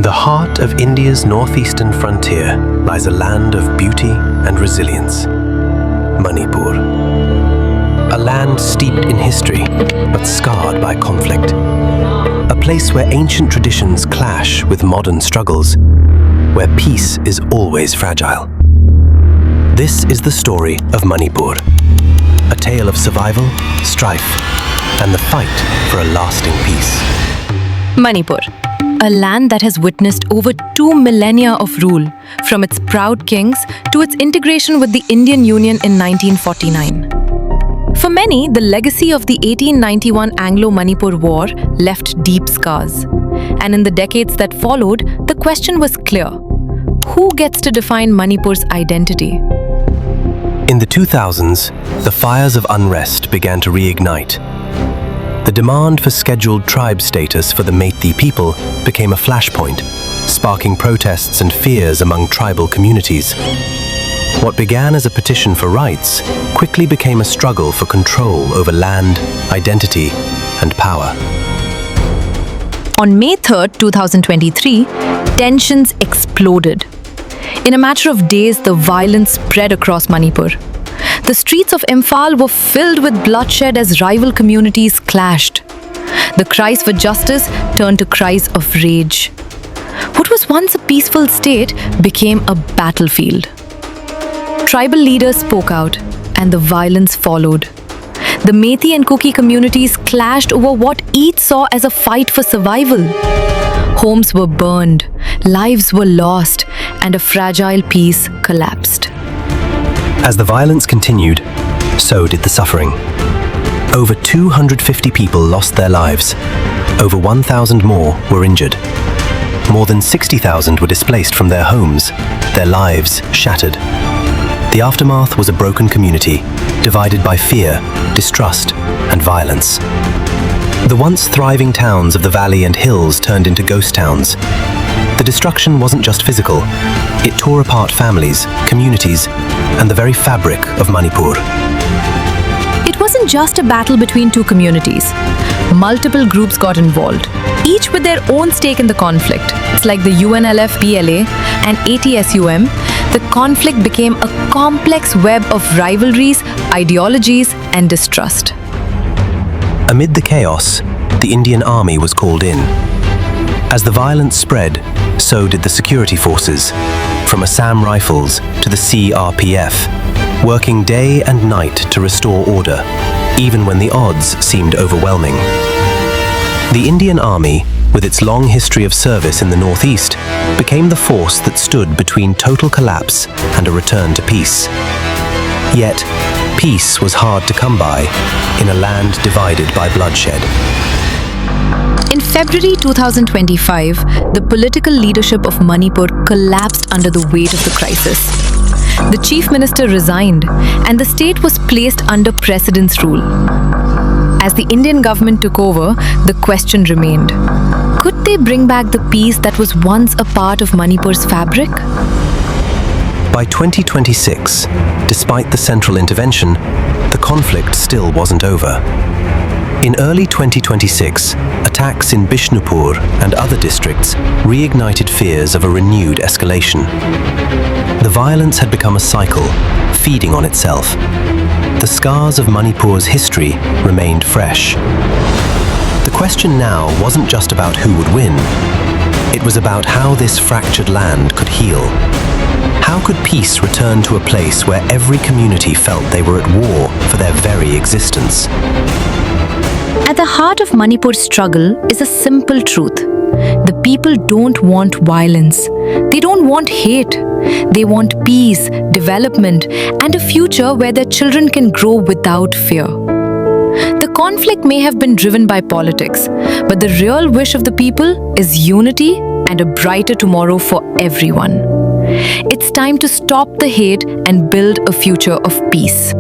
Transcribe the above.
In the heart of India's northeastern frontier lies a land of beauty and resilience, Manipur. A land steeped in history, but scarred by conflict. A place where ancient traditions clash with modern struggles, where peace is always fragile. This is the story of Manipur, a tale of survival, strife, and the fight for a lasting peace. Manipur, a land that has witnessed over 2 millennia of rule, from its proud kings to its integration with the Indian Union in 1949. For many, the legacy of the 1891 Anglo-Manipur War left deep scars. And in the decades that followed, the question was clear: who gets to define Manipur's identity? In the 2000s, the fires of unrest began to reignite. The demand for scheduled tribe status for the Meitei people became a flashpoint, sparking protests and fears among tribal communities. What began as a petition for rights quickly became a struggle for control over land, identity, and power. On May 3, 2023, tensions exploded. In a matter of days, the violence spread across Manipur. The streets of Imphal were filled with bloodshed as rival communities clashed. The cries for justice turned to cries of rage. What was once a peaceful state became a battlefield. Tribal leaders spoke out, and the violence followed. The Meitei and Kuki communities clashed over what each saw as a fight for survival. Homes were burned, lives were lost, and a fragile peace collapsed. As the violence continued, so did the suffering. Over 250 people lost their lives. Over 1,000 more were injured. More than 60,000 were displaced from their homes, their lives shattered. The aftermath was a broken community, divided by fear, distrust, and violence. The once thriving towns of the valley and hills turned into ghost towns. The destruction wasn't just physical. It tore apart families, communities, and the very fabric of Manipur. It wasn't just a battle between two communities. Multiple groups got involved, each with their own stake in the conflict. It's like the UNLF-PLA and ATSUM. The conflict became a complex web of rivalries, ideologies, and distrust. Amid the chaos, the Indian Army was called in. As the violence spread, so did the security forces, from Assam Rifles to the CRPF, working day and night to restore order, even when the odds seemed overwhelming. The Indian Army, with its long history of service in the northeast, became the force that stood between total collapse and a return to peace. Yet, peace was hard to come by in a land divided by bloodshed. In February 2025, the political leadership of Manipur collapsed under the weight of the crisis. The chief minister resigned, and the state was placed under precedence rule. As the Indian government took over, the question remained: could they bring back the peace that was once a part of Manipur's fabric? By 2026, despite the central intervention, the conflict still wasn't over. In early 2026, attacks in Bishnupur and other districts reignited fears of a renewed escalation. The violence had become a cycle, feeding on itself. The scars of Manipur's history remained fresh. The question now wasn't just about who would win. It was about how this fractured land could heal. How could peace return to a place where every community felt they were at war for their very existence? At the heart of Manipur's struggle is a simple truth. The people don't want violence. They don't want hate. They want peace, development, and a future where their children can grow without fear. The conflict may have been driven by politics, but the real wish of the people is unity and a brighter tomorrow for everyone. It's time to stop the hate and build a future of peace.